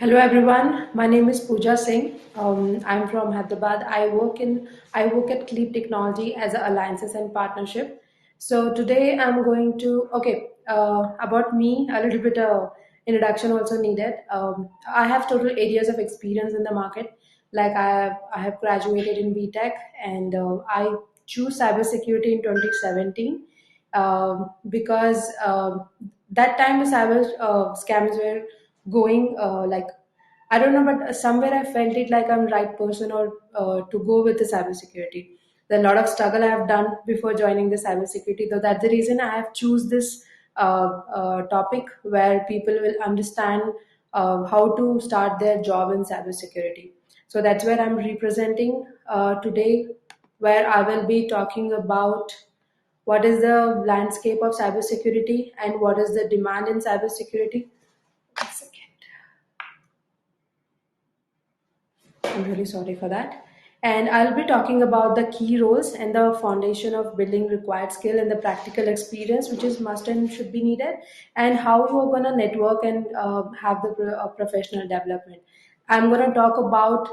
Hello everyone, my name is Pooja Singh. I'm from Hyderabad. I work at Cleap Technology as a alliances and partnership. So today I'm going to about me a little bit introduction also needed. I have total 8 years of experience in the market. Like I have graduated in BTech and I choose cybersecurity in 2017 because that time the cyber scams were going like I don't know, but somewhere I felt it like I'm right person or to go with the cybersecurity. There are a lot of struggle I have done before joining the cybersecurity, though that's the reason I have choose this topic where people will understand how to start their job in cybersecurity. So that's where I'm representing today, where I will be talking about what is the landscape of cybersecurity and what is the demand in cybersecurity. One second. I'm really sorry for that. And I'll be talking about the key roles and the foundation of building required skill and the practical experience, which is must and should be needed, and how you're going to network and have the professional development. I'm going to talk about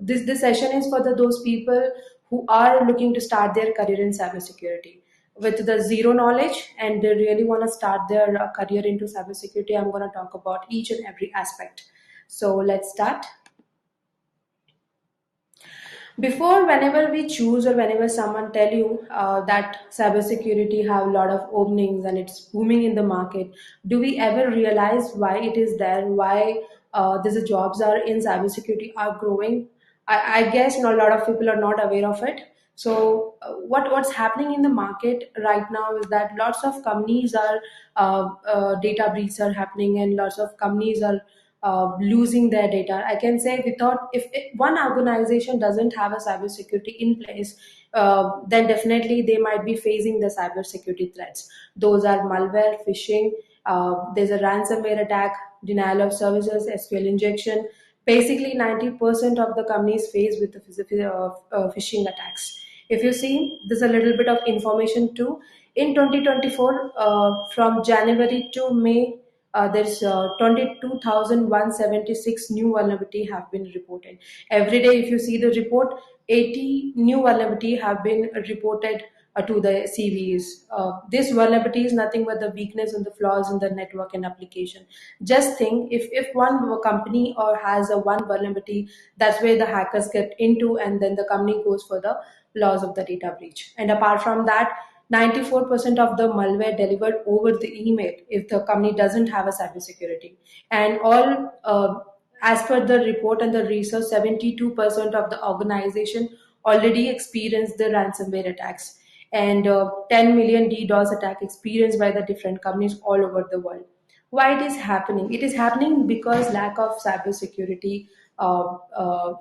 this session is for those people who are looking to start their career in cybersecurity with the zero knowledge and they really want to start their career into cybersecurity. I'm going to talk about each and every aspect. So let's start. Before, whenever we choose or whenever someone tell you that cybersecurity have a lot of openings and it's booming in the market, do we ever realize why it is there? Why these jobs are in cybersecurity are growing? I guess not, a lot of people are not aware of it. So what's happening in the market right now is that lots of companies are data breaches are happening and lots of companies are losing their data. I can say without if one organization doesn't have a cybersecurity in place, then definitely they might be facing the cybersecurity threats. Those are malware, phishing. There's a ransomware attack, denial of services, SQL injection. Basically, 90% of the companies face with the phishing attacks. If you see, there's a little bit of information too. In 2024, from January to May, there's 22,176 new vulnerability have been reported. Every day, if you see the report, 80 new vulnerability have been reported to the CVEs. This vulnerability is nothing but the weakness and the flaws in the network and application. Just think if one company or has a one vulnerability, that's where the hackers get into and then the company goes for the loss of the data breach. And apart from that, 94% of the malware delivered over the email if the company doesn't have a cybersecurity. And all, as per the report and the research, 72% of the organization already experienced the ransomware attacks and 10 million DDoS attack experienced by the different companies all over the world. Why it is happening? It is happening because lack of cybersecurity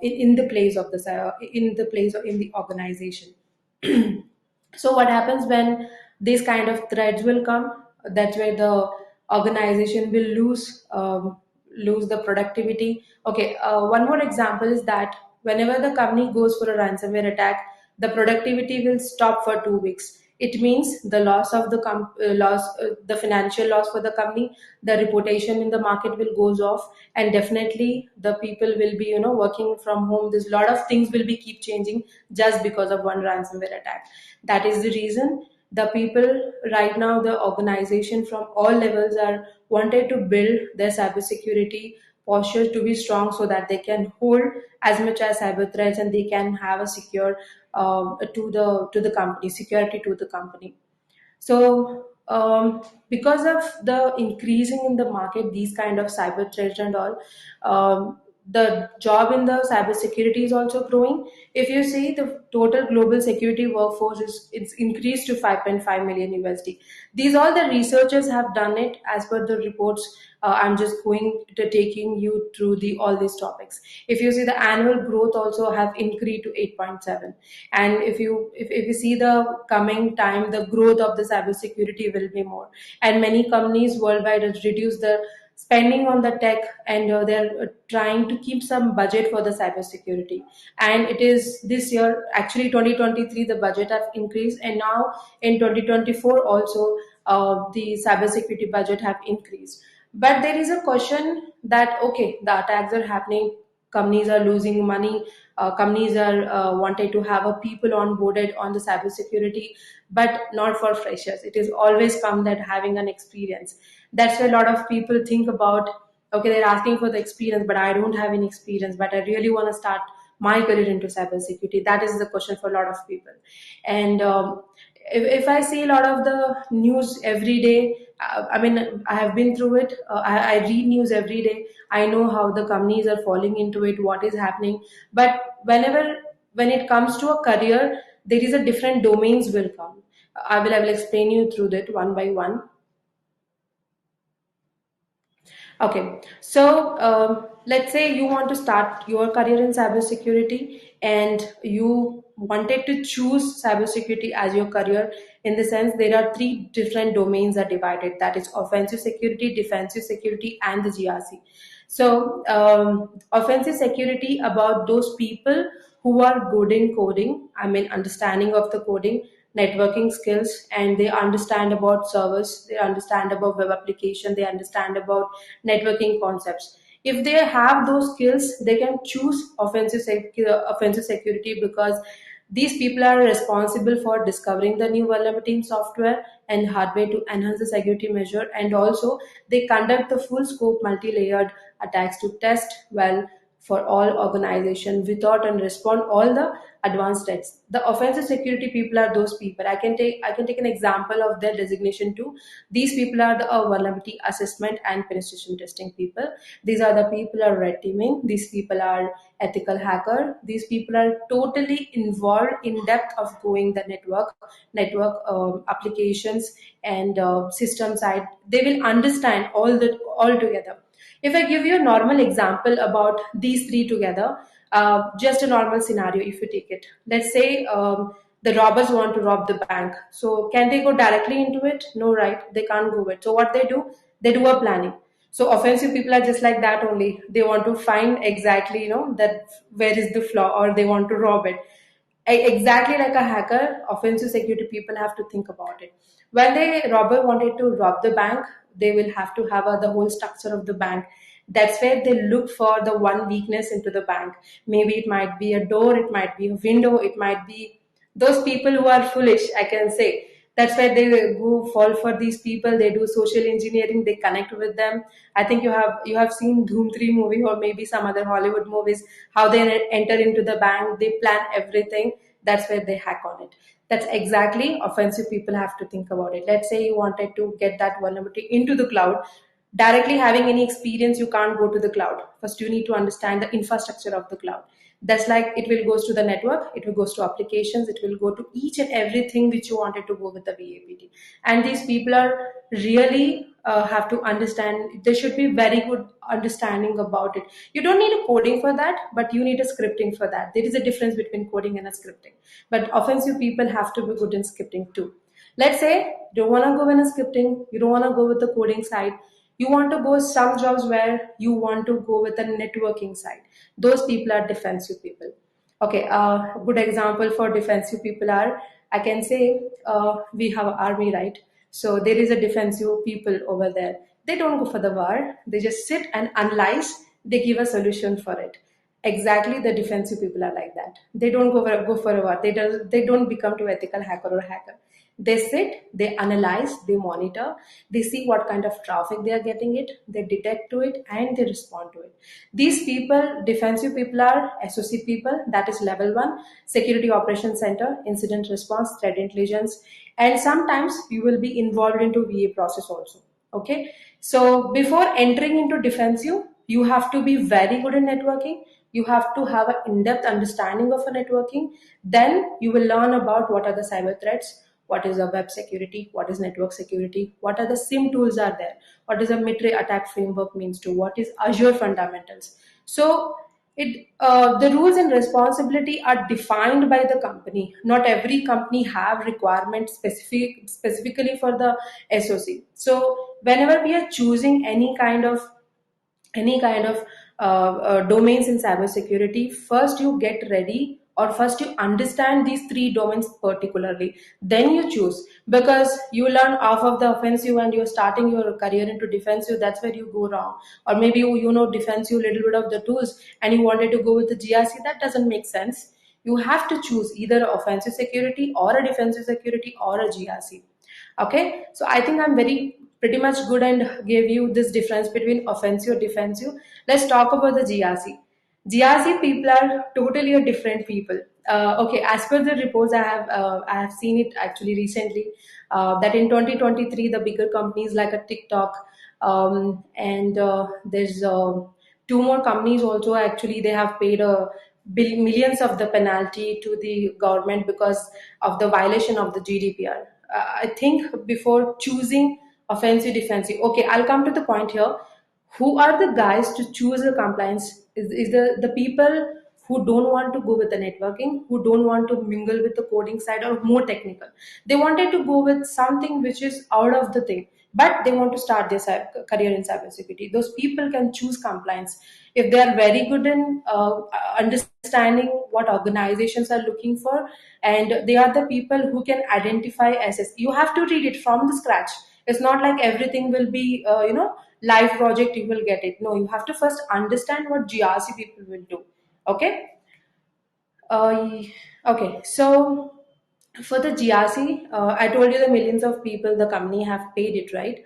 in the place of in the place of in the organization. So what happens when these kind of threats will come? That's where the organization will lose the productivity. Okay, one more example is that whenever the company goes for a ransomware attack, the productivity will stop for 2 weeks. It means the loss of the financial loss for the company, the reputation in the market will goes off, and definitely the people will be working from home. There's a lot of things will be keep changing just because of one ransomware attack. That is the reason the people right now, the organization from all levels are wanted to build their cybersecurity posture to be strong so that they can hold as much as cyber threats and they can have a secure to the company security to the company. So, because of the increasing in the market, these kind of cyber threats and all, the job in the cybersecurity is also growing. If you see the total global security workforce is it's increased to 5.5 million USD. These all the researchers have done it as per the reports. I'm just going to taking you through the all these topics. If you see the annual growth also have increased to 8.7, and if you see the coming time, the growth of the cybersecurity will be more, and many companies worldwide has reduced the spending on the tech, and they're trying to keep some budget for the cybersecurity. And it is this year, actually 2023, the budget have increased, and now in 2024 also the cybersecurity budget have increased. But there is a question that, okay, the attacks are happening, companies are losing money, companies are wanted to have a people onboarded on the cybersecurity, but not for freshers. It is always come that having an experience. That's why a lot of people think about, okay, they're asking for the experience, but I don't have any experience, but I really want to start my career into cybersecurity. That is the question for a lot of people. And if I see a lot of the news every day, I mean, I have been through it. I read news every day. I know how the companies are falling into it, what is happening. But when it comes to a career, there is a different domains will come. I will explain you through that one by one. Okay, so let's say you want to start your career in cybersecurity and you wanted to choose cybersecurity as your career. In the sense, there are three different domains are divided, that is offensive security, defensive security, and the GRC. So, offensive security about those people who are good in coding, I mean, understanding of the coding, networking skills, and they understand about service, they understand about web application, they understand about networking concepts. If they have those skills, they can choose offensive security, because these people are responsible for discovering the new vulnerability in software and hardware to enhance the security measure, and also they conduct the full scope multi-layered attacks to test well for all organization without and respond all the advanced threats. The offensive security people are those people. I can take an example of their designation too. These people are the vulnerability assessment and penetration testing people. These are the people are red teaming. These people are ethical hacker. These people are totally involved in depth of going the network applications and system side. They will understand all together. If I give you a normal example about these three together, just a normal scenario, if you take it, let's say the robbers want to rob the bank. So can they go directly into it? No, right? They can't go it. So what they do a planning. So offensive people are just like that only. They want to find exactly, that where is the flaw, or they want to rob it. Exactly like a hacker, offensive security people have to think about it. When the robber wanted to rob the bank, they will have to have the whole structure of the bank. That's where they look for the one weakness into the bank. Maybe it might be a door, it might be a window, it might be those people who are foolish, I can say. That's why they go fall for these people. They do social engineering, they connect with them. I think you have seen Dhoom 3 movie, or maybe some other Hollywood movies, how they enter into the bank, they plan everything. That's where they hack on it. That's exactly offensive people have to think about it. Let's say you wanted to get that vulnerability into the cloud. Directly having any experience, you can't go to the cloud. First, you need to understand the infrastructure of the cloud. That's like it will goes to the network, it will goes to applications, it will go to each and everything which you wanted to go with the VAPT. And these people are really have to understand. There should be very good understanding about it. You don't need a coding for that, but you need a scripting for that. There is a difference between coding and a scripting. But offensive people have to be good in scripting too. Let's say you don't want to go in a scripting, you don't want to go with the coding side, you want to go some jobs where you want to go with the networking side. Those people are defensive people. Okay, a good example for defensive people are, I can say, we have army, right? So there is a defensive people over there. They don't go for the war. They just sit and analyze. They give a solution for it. Exactly, the defensive people are like that. They don't go for a war. They don't become to ethical hacker or hacker. They sit, they analyze, they monitor, they see what kind of traffic they are getting it, they detect to it, and they respond to it. These people, defensive people, are SOC people, that is level one, security operations center, incident response, threat intelligence, and sometimes you will be involved into VA process also. Okay, so before entering into defensive, you have to be very good in networking. You have to have an in-depth understanding of a networking. Then you will learn about what are the cyber threats, what is a web security, what is network security, what are the SIM tools are there, what is a MITRE attack framework means to, what is Azure fundamentals. So the rules and responsibility are defined by the company. Not every company have requirements specifically for the SOC. So whenever we are choosing any kind of domains in cybersecurity, first you get ready or first you understand these three domains particularly, then you choose. Because you learn half of the offensive and you're starting your career into defensive, that's where you go wrong. Or maybe you know defensive little bit of the tools and you wanted to go with the GRC, that doesn't make sense. You have to choose either offensive security or a defensive security or a GRC. Okay, so I think I'm very pretty much good and gave you this difference between offensive or defensive. Let's talk about the GRC. GRC people are totally a different people. Okay, as per the reports I have seen it actually recently, that in 2023 the bigger companies like a TikTok, and there's two more companies also, actually they have paid millions of the penalty to the government because of the violation of the GDPR. I think before choosing offensive defensive, okay, I'll come to the point here. Who are the guys to choose the compliance? Is the people who don't want to go with the networking, who don't want to mingle with the coding side or more technical. They wanted to go with something which is out of the thing, but they want to start their career in cybersecurity. Those people can choose compliance if they are very good in understanding what organizations are looking for, and they are the people who can identify SS. You have to read it from the scratch. It's not like everything will be live project you will get it. No, you have to first understand what GRC people will do. Okay. Okay, so for the GRC, I told you the millions of people the company have paid it, right?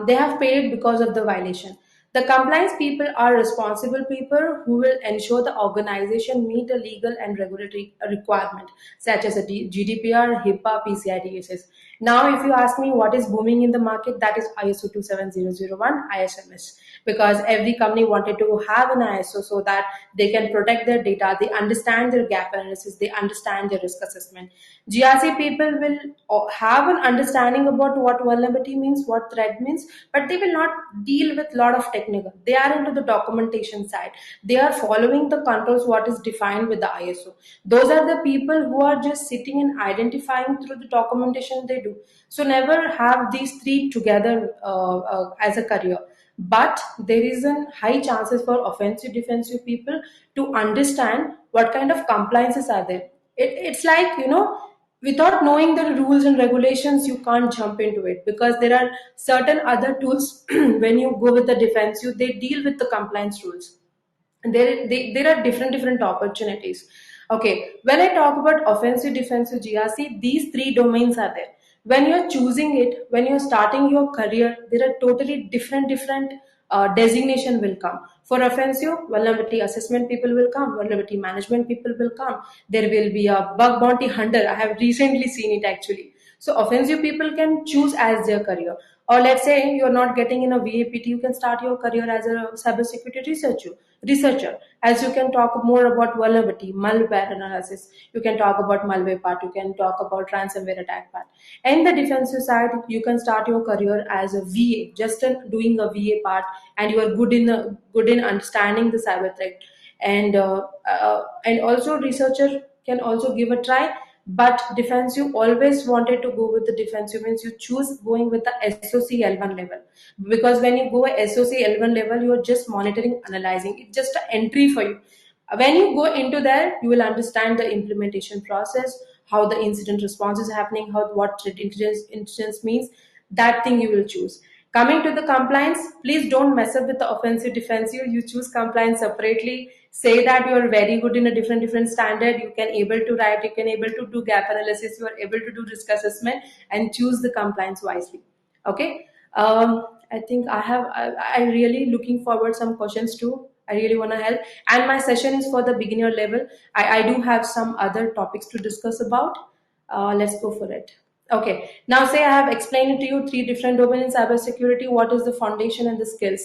They have paid it because of the violation. The compliance people are responsible people who will ensure the organization meet a legal and regulatory requirement such as a GDPR, HIPAA, PCI DSS. Now, if you ask me what is booming in the market, that is ISO 27001 ISMS, because every company wanted to have an ISO so that they can protect their data, they understand their gap analysis, they understand their risk assessment. GRC people will have an understanding about what vulnerability means, what threat means, but they will not deal with a lot of technical. They are into the documentation side. They are following the controls what is defined with the ISO. Those are the people who are just sitting and identifying through the documentation they do. So never have these three together as a career. But there is a high chances for offensive defensive people to understand what kind of compliances are there. It's like, without knowing the rules and regulations, you can't jump into it, because there are certain other tools when you go with the defensive, they deal with the compliance rules. There are different opportunities. Okay, when I talk about offensive defensive GRC, these three domains are there. When you're choosing it, when you're starting your career, there are totally different designation will come. For offensive, vulnerability assessment people will come, vulnerability management people will come, there will be a bug bounty hunter. I have recently seen it actually. So offensive people can choose as their career. Or let's say you're not getting in a VAPT, you can start your career as a cybersecurity researcher. As you can talk more about vulnerability, malware analysis, you can talk about malware part, you can talk about ransomware attack part. And the defensive side, you can start your career as a VA, just doing a VA part, and you are good in understanding the cyber threat. And also researcher can also give a try. But defensive, always wanted to go with the defensive means you choose going with the SOC L1 level, because when you go SOC L1 level, you are just monitoring, analyzing. It's just an entry for you. When you go into there, you will understand the implementation process, how the incident response is happening, how what threat intelligence means. That thing you will choose. Coming to the compliance, please don't mess up with the offensive defensive. You choose compliance separately. Say that you are very good in a different standard. You can able to write. You can able to do gap analysis. You are able to do risk assessment and choose the compliance wisely. Okay. I think I really looking forward some questions too. I really want to help. And my session is for the beginner level. I do have some other topics to discuss about. Let's go for it. Okay. Now say I have explained to you three different domains in cybersecurity. What is the foundation and the skills?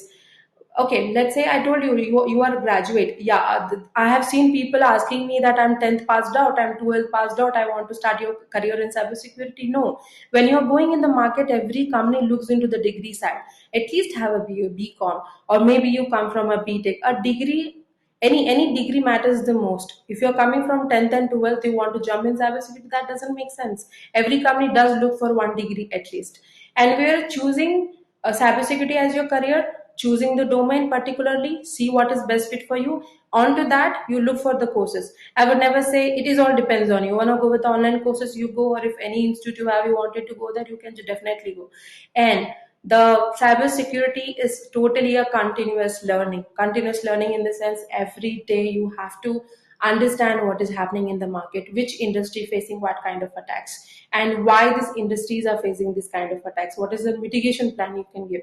Okay, let's say I told you are a graduate. Yeah, I have seen people asking me that I'm 10th passed out, I'm 12th passed out, I want to start your career in cybersecurity. No, when you're going in the market, every company looks into the degree side. At least have a BCom, or maybe you come from a BTech. A degree, any degree matters the most. If you're coming from 10th and 12th, you want to jump in cybersecurity, that doesn't make sense. Every company does look for one degree at least. And we're choosing cybersecurity as your career. choosing the domain particularly, see what is best fit for you. Onto that, you look for the courses. I would never say it is all depends on you. Want to go with online courses, you go, or if any institute you have, you wanted to go there, you can definitely go. And the cyber security is totally a continuous learning in the sense every day you have to understand what is happening in the market, which industry facing what kind of attacks, and why these industries are facing this kind of attacks, what is the mitigation plan you can give.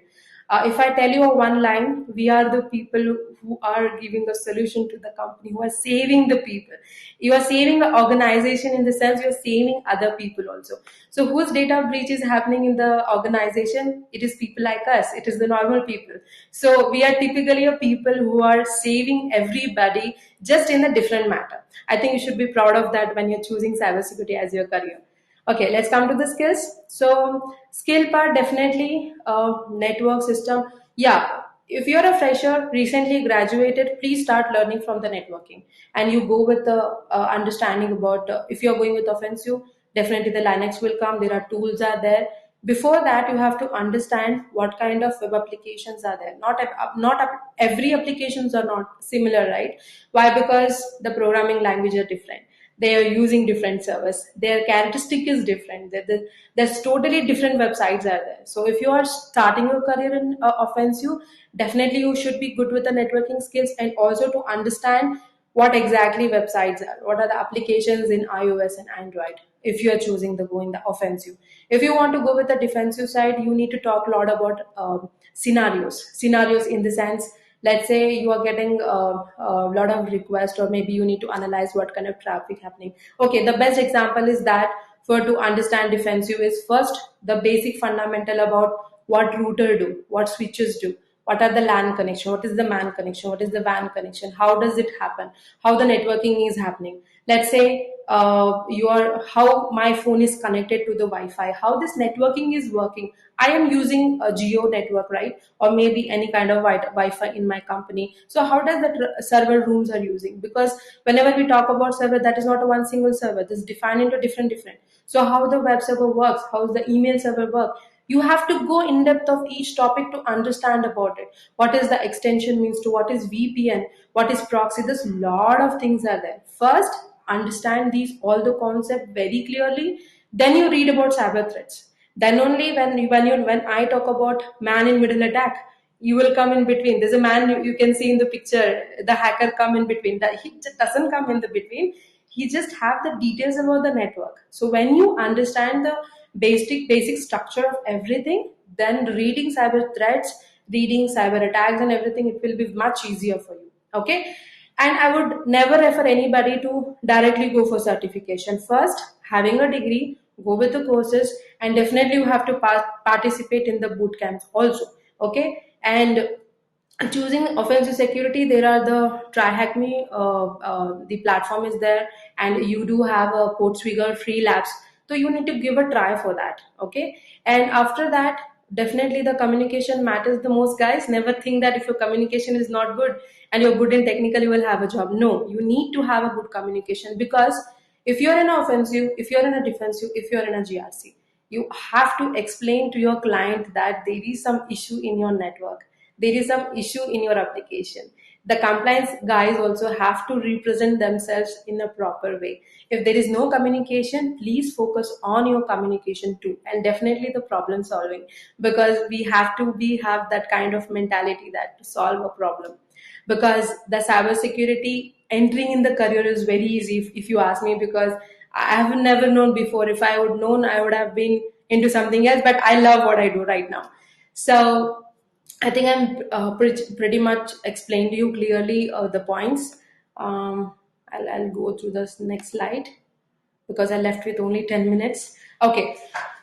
If I tell you a one line, we are the people who are giving a solution to the company, who are saving the people. You are saving the organization in the sense you are saving other people also. So whose data breach is happening in the organization? It is people like us. It is the normal people. So we are typically a people who are saving everybody just in a different matter. I think you should be proud of that when you're choosing cybersecurity as your career. Okay, let's come to the skills. So skill part, definitely network system. Yeah, if you're a fresher, recently graduated, please start learning from the networking, and you go with the understanding about if you're going with offensive, definitely the Linux will come. There are tools are there. Before that, you have to understand what kind of web applications are there. Every applications are not similar, right? Why? Because the programming language are different, they are using different servers, their characteristic is different, there's totally different websites are there. So if you are starting your career in offensive, definitely you should be good with the networking skills, and also to understand what exactly websites are, what are the applications in iOS and Android, if you are choosing the go in the offensive. If you want to go with the defensive side, you need to talk a lot about scenarios in the sense, let's say you are getting a lot of requests, or maybe you need to analyze what kind of traffic happening. Okay, the best example is that for to understand defensive is first the basic fundamental about what router do, what switches do, what are the LAN connection, what is the MAN connection, what is the WAN connection, how does it happen, how the networking is happening. Let's say how my phone is connected to the Wi-Fi, how this networking is working. I am using a geo network, right? Or maybe any kind of Wi-Fi in my company. So how does that server rooms are using? Because whenever we talk about server, that is not a one single server. This is defined into different. So how the web server works, how the email server work. You have to go in depth of each topic to understand about it. What is the extension means to, what is VPN, what is proxy. There's a lot of things are there. First, understand these all the concept very clearly. Then you read about cyber threats. Then only when I talk about man in middle attack, you will come in between. There's a man you can see in the picture. The hacker come in between. That he just doesn't come in the between. He just have the details about the network. So when you understand the basic structure of everything, then reading cyber threats, reading cyber attacks and everything, it will be much easier for you. Okay. And I would never refer anybody to directly go for certification. First, having a degree, go with the courses, and definitely you have to participate in the boot camps also. Okay. And choosing offensive security, there are the try hack me, the platform is there, and you do have a Portswigger free labs, so you need to give a try for that. Okay. And after that, definitely the communication matters the most, guys. Never think that if your communication is not good and you're good in technical, you will have a job. No, you need to have a good communication, because if you're in an offensive, if you're in a defensive, if you're in a GRC, you have to explain to your client that there is some issue in your network, there is some issue in your application. The compliance guys also have to represent themselves in a proper way. If there is no communication, please focus on your communication too, and definitely the problem solving, because we have that kind of mentality that to solve a problem. Because the cyber security entering in the career is very easy, if you ask me, because I have never known before. If I would known, I would have been into something else, but I love what I do right now. So I think I'm pretty much explained to you clearly the points. I'll go through this next slide, because I left with only 10 minutes. Okay.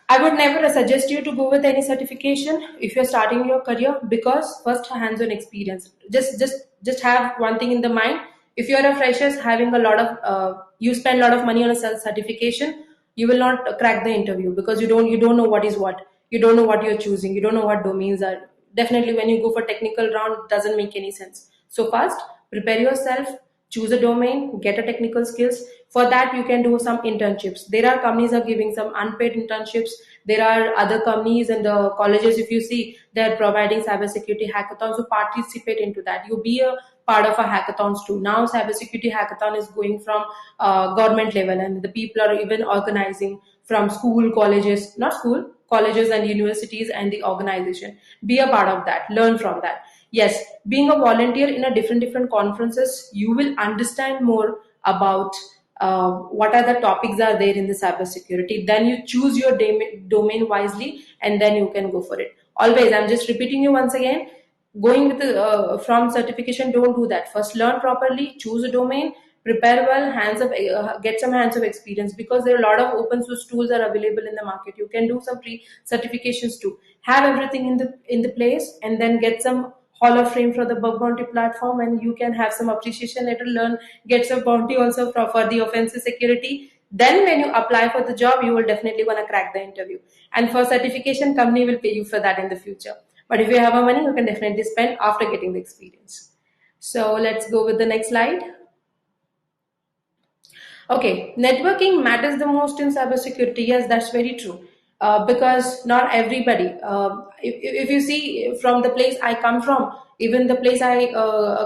I would never suggest you to go with any certification if you're starting your career, because first hands-on experience. Just have one thing in the mind. If you're a fresher having a lot of you spend a lot of money on a certification, you will not crack the interview, because you don't know what is what. You don't know what you're choosing. You don't know what domains are. Definitely when you go for technical round, it doesn't make any sense. So first, prepare yourself, choose a domain, get a technical skills. For that, you can do some internships. There are companies are giving some unpaid internships. There are other companies and the colleges, if you see, they're providing cybersecurity hackathons. So participate into that. You be a part of a hackathons too. Now cybersecurity hackathon is going from government level, and the people are even organizing from school, colleges, not school, colleges and universities and the organization. Be a part of that. Learn from that. Yes, being a volunteer in a different conferences, you will understand more about what are the topics are there in the cybersecurity. Then you choose your domain wisely, and then you can go for it. Always, I'm just repeating you once again. Going with the from certification, don't do that. First, learn properly, choose a domain, prepare well, get some hands of experience, because there are a lot of open source tools are available in the market. You can do some free certifications too. Have everything in the place, and then get some Hall of Fame for the bug bounty platform, and you can have some appreciation letter, learn, get some bounty also for the offensive security. Then when you apply for the job, you will definitely gonna crack the interview. And for certification, company will pay you for that in the future. But if you have a money, you can definitely spend after getting the experience. So let's go with the next slide. Okay, networking matters the most in cybersecurity. Yes, that's very true. Because not everybody, if you see from the place I come from, even the place I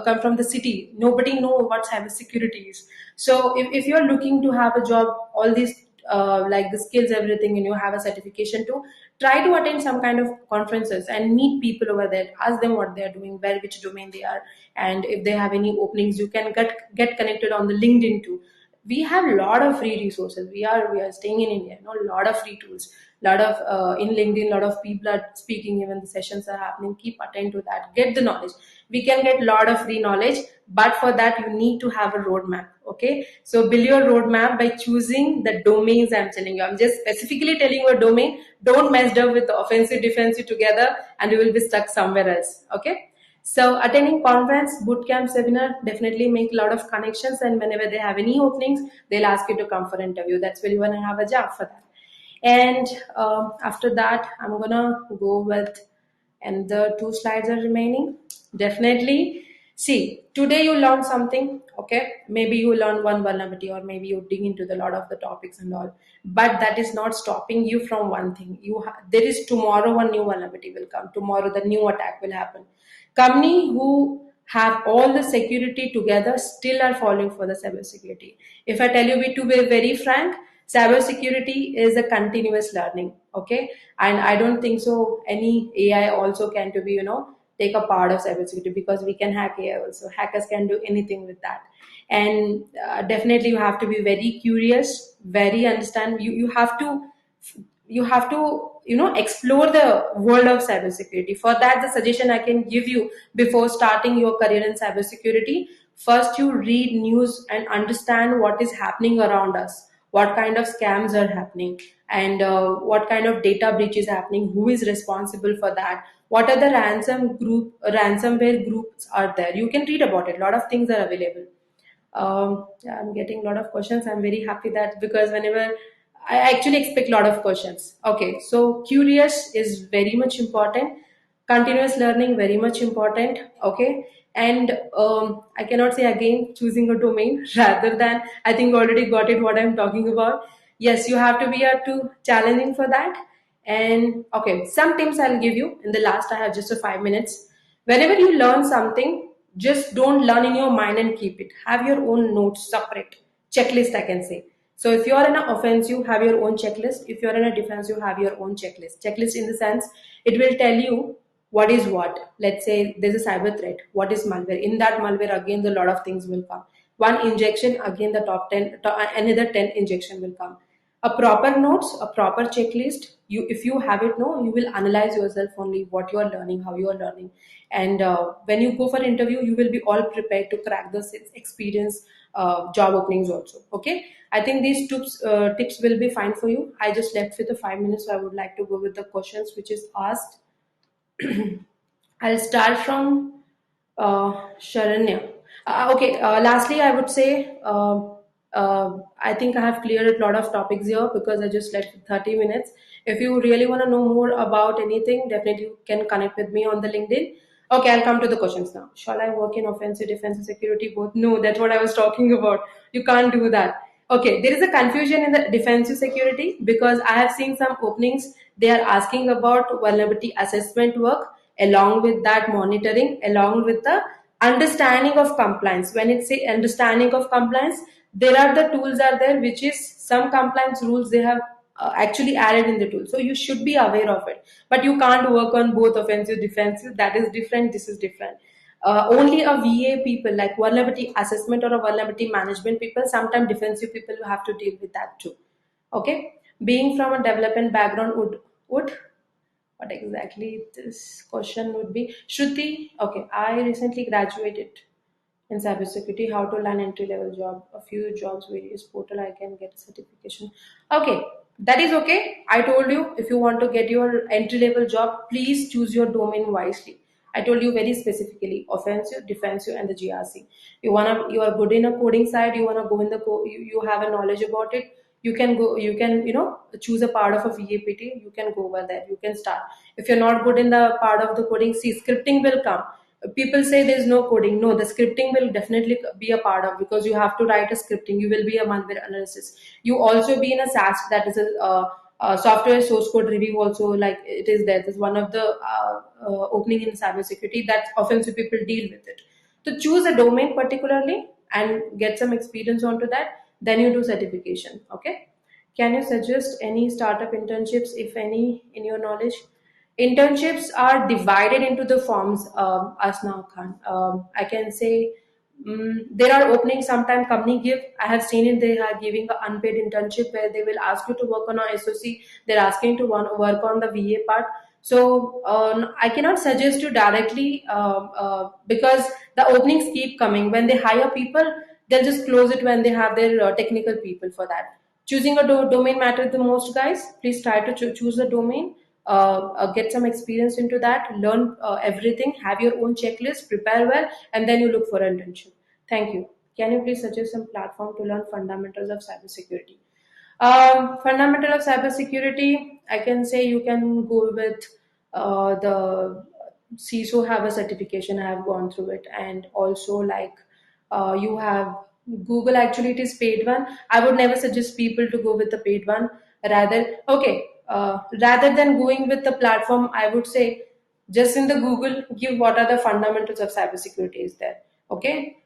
come from, the city, nobody know what cybersecurity is. So if you're looking to have a job, all these like the skills, everything, and you have a certification too, try to attend some kind of conferences and meet people over there. Ask them what they are doing, where, which domain they are, and if they have any openings, you can get connected on the LinkedIn too. We have a lot of free resources. We are staying in India, a lot of free tools, lot of in LinkedIn, lot of people are speaking, even the sessions are happening. Keep attend to that, get the knowledge. We can get a lot of free knowledge, but for that you need to have a roadmap. Okay, so build your roadmap by choosing the domains. I'm telling you, I'm just specifically telling you a domain. Don't mess up with the offensive defensive together, and you will be stuck somewhere else. Okay, so attending conference, bootcamp, seminar, definitely make a lot of connections, and whenever they have any openings, they'll ask you to come for interview. That's where you want to have a job for that. And after that, I'm gonna go with, and the two slides are remaining. Definitely, see, today you learn something. Okay, maybe you learn one vulnerability, or maybe you dig into the lot of the topics and all. But that is not stopping you from one thing. There is tomorrow one new vulnerability will come. Tomorrow the new attack will happen. Company who have all the security together still are falling for the cybersecurity. If I tell you, to be very frank, cybersecurity is a continuous learning. Okay, and I don't think so any AI also can to be take a part of cybersecurity, because we can hack AI also. Hackers can do anything with that. And definitely you have to be very curious, very understand. You have to explore the world of cybersecurity. For that, the suggestion I can give you, before starting your career in cybersecurity, first you read news and understand what is happening around us, what kind of scams are happening, and what kind of data breach is happening, who is responsible for that, what are the ransomware groups are there. You can read about it. A lot of things are available. Yeah, I'm getting a lot of questions. I'm very happy that, because whenever I actually expect a lot of questions. Okay, so curious is very much important. Continuous learning very much important. Okay, and I cannot say again, choosing a domain rather than, I think you already got it what I'm talking about. Yes, you have to be too challenging for that. And okay, some tips I'll give you in the last. I have just a 5 minutes. Whenever you learn something, just don't learn in your mind and keep it. Have your own notes separate. Checklist, I can say. So if you're in an offense, you have your own checklist. If you're in a defense, you have your own checklist. Checklist in the sense, it will tell you what is what. Let's say there's a cyber threat. What is malware? In that malware, again, a lot of things will come. One injection, again, the top 10, another 10 injection will come. A proper notes, a proper checklist. If you have it, no, you will analyze yourself only, what you are learning, how you are learning. And when you go for interview, you will be all prepared to crack the experience job openings also. Okay, I think these tips will be fine for you. I just left with the 5 minutes, so I would like to go with the questions which is asked. I'll start from Sharanya. Okay, lastly, I would say I think I have cleared a lot of topics here, because I just left 30 minutes. If you really want to know more about anything, definitely you can connect with me on the LinkedIn. Okay, I'll come to the questions now. Shall I work in offensive, defensive, security both? No, that's what I was talking about. You can't do that. Okay, there is a confusion in the defensive security because I have seen some openings. They are asking about vulnerability assessment work along with that monitoring, along with the understanding of compliance. When it say understanding of compliance, there are the tools are there, which is some compliance rules they have actually added in the tool. So you should be aware of it. But you can't work on both offensive, defensive. That is different. This is different. Only a VA people like vulnerability assessment or a vulnerability management people, sometimes defensive people have to deal with that too. Okay. Being from a development background would what exactly this question would be? Shruti, okay, I recently graduated in cybersecurity, how to land entry level job, a few jobs, various portal I can get certification. Okay, that is okay. I told you if you want to get your entry level job, please choose your domain wisely. I told you very specifically offensive, defensive, and the GRC. You are good in a coding side. You wanna go in the you have a knowledge about it. You can go. You can choose a part of a VAPT. You can go over there. You can start. If you're not good in the part of the coding, see scripting will come. People say there's no coding. No, the scripting will definitely be a part of, because you have to write a scripting. You will be a malware analysis. You also be in a SAS, that is a software source code review also, like it is there. This is one of the opening in cybersecurity that offensive people deal with it. So choose a domain particularly and get some experience onto that. Then you do certification. Okay. Can you suggest any startup internships, if any, in your knowledge? Internships are divided into the forms, Asna Khan. I can say there are openings sometimes company give. I have seen it, they are giving an unpaid internship where they will ask you to work on a SOC. They're asking to work on the VA part. So I cannot suggest you directly because the openings keep coming. When they hire people, they'll just close it when they have their technical people for that. Choosing a domain matters the most, guys. Please try to choose a domain, get some experience into that, learn everything, have your own checklist, prepare well, and then you look for an internship. Thank you. Can you please suggest some platform to learn fundamentals of cybersecurity? Fundamental of cybersecurity, I can say you can go with the CISO have a certification. I have gone through it, and also like you have Google. Actually, it is paid one. I would never suggest people to go with the paid one. Rather than going with the platform, I would say just in the Google, give what are the fundamentals of cybersecurity is there. Okay.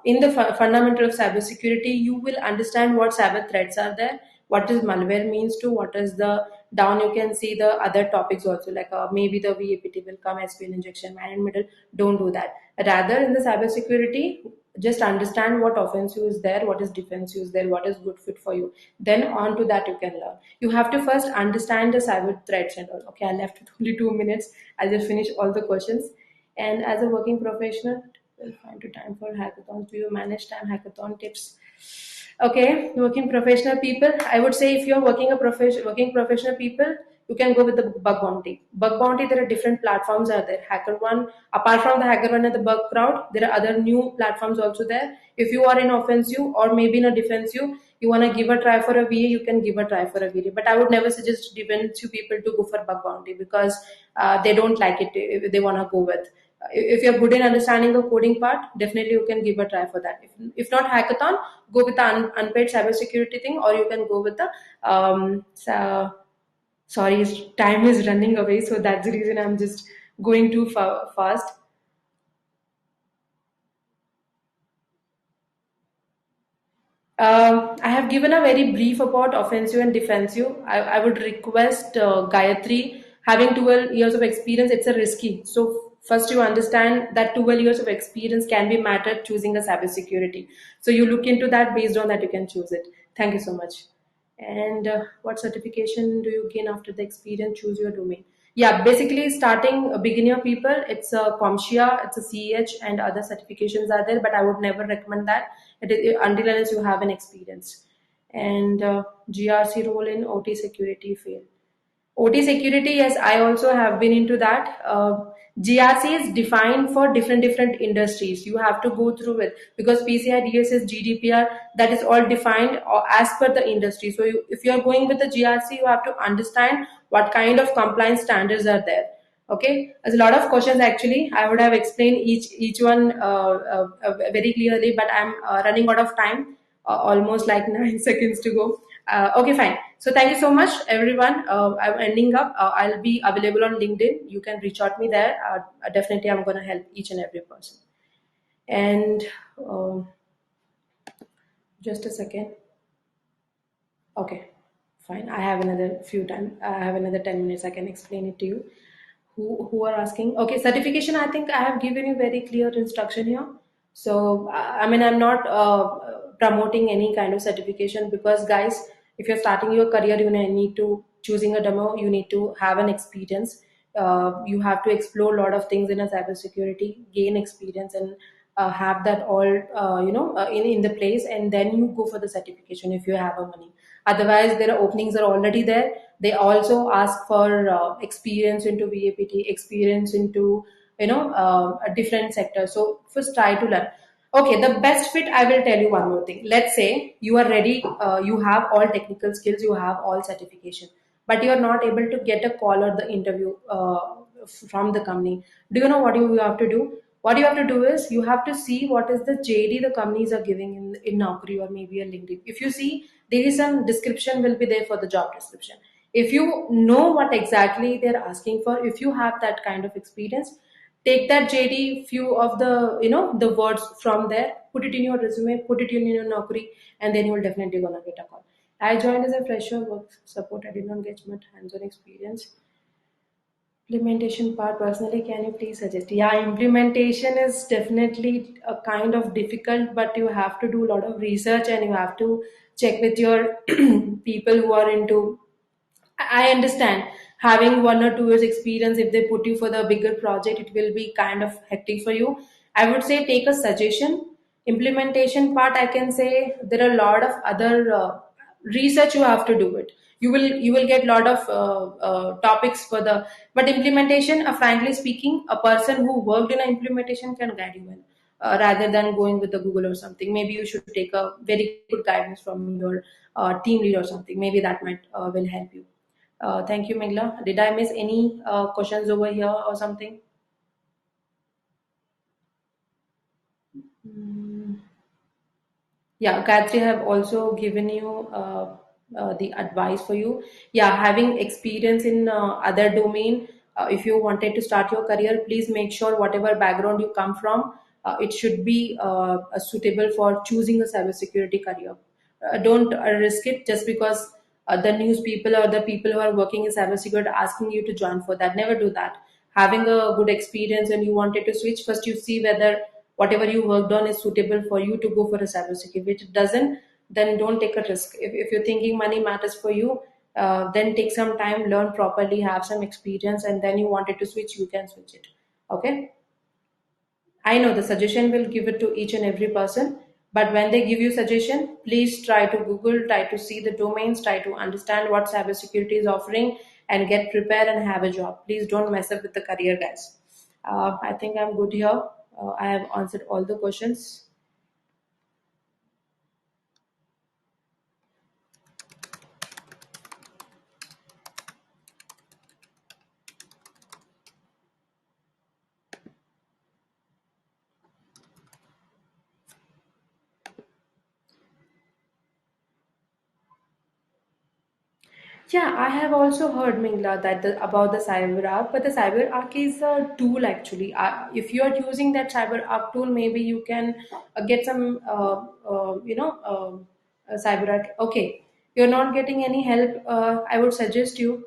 In the fundamental of cybersecurity, you will understand what cyber threats are there, what is malware means to, what is the down. You can see the other topics also, like maybe the VAPT will come, SQL injection, man in middle. Don't do that. Rather, in the cybersecurity, just understand what offensive is there, what is defensive is there, what is good fit for you. Then on to that you can learn. You have to first understand the cyber threats and all. Okay, I left with only 2 minutes. I'll just finish all the questions. And as a working professional, we'll find to time for hackathons. Do you manage time hackathon tips? Okay, working professional people. I would say if you're working professional people, you can go with the bug bounty. Bug bounty, there are different platforms are there. Hacker one, apart from the hacker one and the bug crowd, there are other new platforms also there. If you are in offensive or maybe in a defensive, you want to give a try for a VA, you can give a try for a VA. But I would never suggest defensive people to go for bug bounty because they don't like it if they want to go with. If you're good in understanding the coding part, definitely you can give a try for that. If not hackathon, go with the unpaid cybersecurity thing, or you can go with the sorry, time is running away, so that's the reason I'm just going too fast. I have given a very brief about offensive and defensive. I would request Gayatri, having 12 years of experience, it's a risky. So first you understand that 12 years of experience can be mattered choosing a cybersecurity. So you look into that, based on that you can choose it. Thank you so much. And what certification do you gain after the experience? Choose your domain. Yeah, basically starting beginner people, it's a CompTIA, it's a CEH, and other certifications are there, but I would never recommend that until unless you have an experience. And GRC role in OT security fail. OT security, yes, I also have been into that. GRC is defined for different industries. You have to go through it because PCI DSS, GDPR, that is all defined as per the industry. So if you are going with the GRC, you have to understand what kind of compliance standards are there. Okay, there's a lot of questions actually. I would have explained each one very clearly, but I'm running out of time. Almost like 9 seconds to go. Okay, fine. So thank you so much, everyone. I'm ending up. I'll be available on LinkedIn. You can reach out me there. Definitely, I'm gonna help each and every person. And uh, just a second. Okay, fine. I have another few time. I have another 10 minutes. I can explain it to you. Who are asking? Okay, certification. I think I have given you very clear instruction here. So I mean, I'm not promoting any kind of certification because, guys, if you're starting your career, you need to choosing a demo. You need to have an experience. You have to explore a lot of things in a cybersecurity, gain experience, and have that all in the place, and then you go for the certification if you have a money. Otherwise, their openings are already there. They also ask for experience into VAPT, experience into a different sector. So first try to learn. Okay, the best fit, I will tell you one more thing. Let's say you are ready, you have all technical skills, you have all certification, but you are not able to get a call or the interview from the company. Do you know what you have to do? What you have to do is you have to see what is the JD the companies are giving in Naukri or maybe a LinkedIn. If you see there is some description will be there for the job description. If you know what exactly they're asking for, if you have that kind of experience, take that JD, few of the the words from there, put it in your resume, put it in your Naukri, and then you will definitely gonna get a call. I joined as a fresher work support. I did not get much hands-on experience. Implementation part personally, can you please suggest? Yeah, implementation is definitely a kind of difficult, but you have to do a lot of research and you have to check with your people who are into. I understand having 1 or 2 years experience. If they put you for the bigger project, it will be kind of hectic for you. I would say take a suggestion. Implementation part, I can say there are a lot of other research you have to do it. You will get a lot of topics for the, but implementation. Frankly speaking, a person who worked in an implementation can guide you well. Rather than going with the Google or something, maybe you should take a very good guidance from your team lead or something. Maybe that might will help you. Thank you, Megla. Did I miss any questions over here or something? Mm. Yeah, Gayatri have also given you the advice for you. Yeah, having experience in other domain. If you wanted to start your career, please make sure whatever background you come from, it should be suitable for choosing a cybersecurity career. Don't risk it just because the news people or the people who are working in cybersecurity are asking you to join for that. Never do that. Having a good experience and you wanted to switch, first you see whether whatever you worked on is suitable for you to go for a cybersecurity. If it doesn't, then don't take a risk. If you're thinking money matters for you, then take some time, learn properly, have some experience, and then you wanted to switch, you can switch it. Okay. I know the suggestion will give it to each and every person, but when they give you suggestion, please try to Google, try to see the domains, try to understand what cybersecurity is offering, and get prepared and have a job. Please don't mess up with the career, guys. I think I'm good here. I have answered all the questions. Yeah, I have also heard, Mingla, that about the CyberArk, but the CyberArk is a tool actually. If you are using that CyberArk tool, maybe you can get some, CyberArk. Okay, you're not getting any help. I would suggest you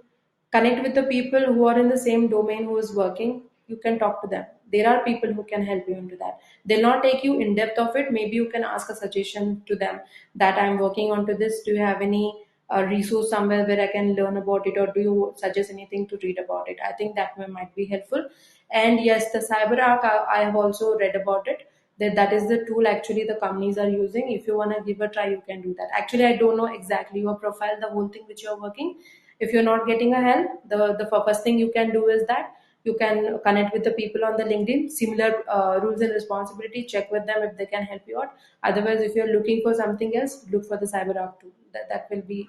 connect with the people who are in the same domain who is working. You can talk to them. There are people who can help you into that. They'll not take you in depth of it. Maybe you can ask a suggestion to them that I'm working onto this. Do you have any resource somewhere where I can learn about it, or do you suggest anything to read about it? I think that might be helpful. And yes, the CyberArk, I have also read about it. That is the tool actually the companies are using. If you want to give a try, you can do that. Actually, I don't know exactly your profile, the whole thing which you're working. If you're not getting a help, the first thing you can do is that you can connect with the people on the LinkedIn, similar rules and responsibility. Check with them if they can help you out. Otherwise, if you're looking for something else, look for the CyberArk tool. That will be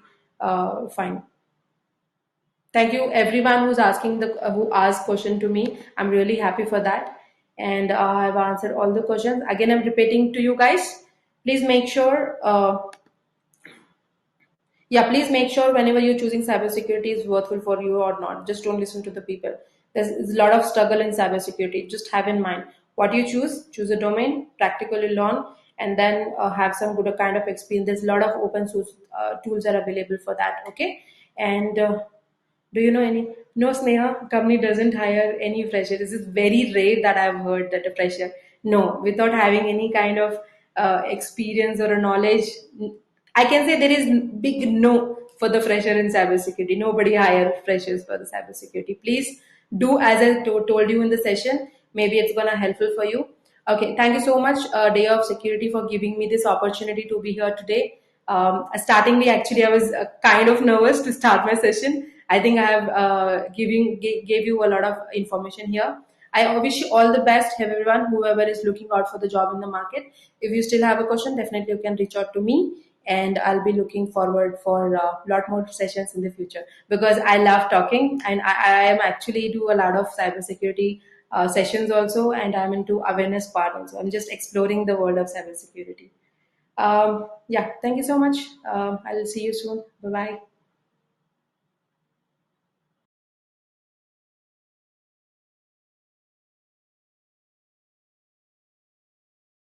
fine. Thank you everyone who's asking the who asked question to me. I'm really happy for that, and I've answered all the questions. Again, I'm repeating to you guys. Please make sure. Yeah, please make sure whenever you're choosing cybersecurity is worthwhile for you or not. Just don't listen to the people. There's a lot of struggle in cybersecurity. Just have in mind what you choose. Choose a domain, practically learn, and then have some good kind of experience. There's a lot of open source tools are available for that. Okay, and do you know any? No, Sneha, company doesn't hire any fresher. This is very rare that I've heard that a fresher. No, without having any kind of experience or a knowledge, I can say there is big no for the fresher in cybersecurity. Nobody hire freshers for the cybersecurity. Please do as I told you in the session. Maybe it's gonna helpful for you. Okay, thank you so much, Day of Security, for giving me this opportunity to be here today. Startingly, actually, I was kind of nervous to start my session. I think I have gave you a lot of information here. I wish you all the best, everyone, whoever is looking out for the job in the market. If you still have a question, definitely you can reach out to me, and I'll be looking forward for a lot more sessions in the future because I love talking, and I am actually do a lot of cybersecurity sessions also, and I'm into awareness part also. I'm just exploring the world of cybersecurity. Yeah, thank you so much. I'll see you soon. Bye bye.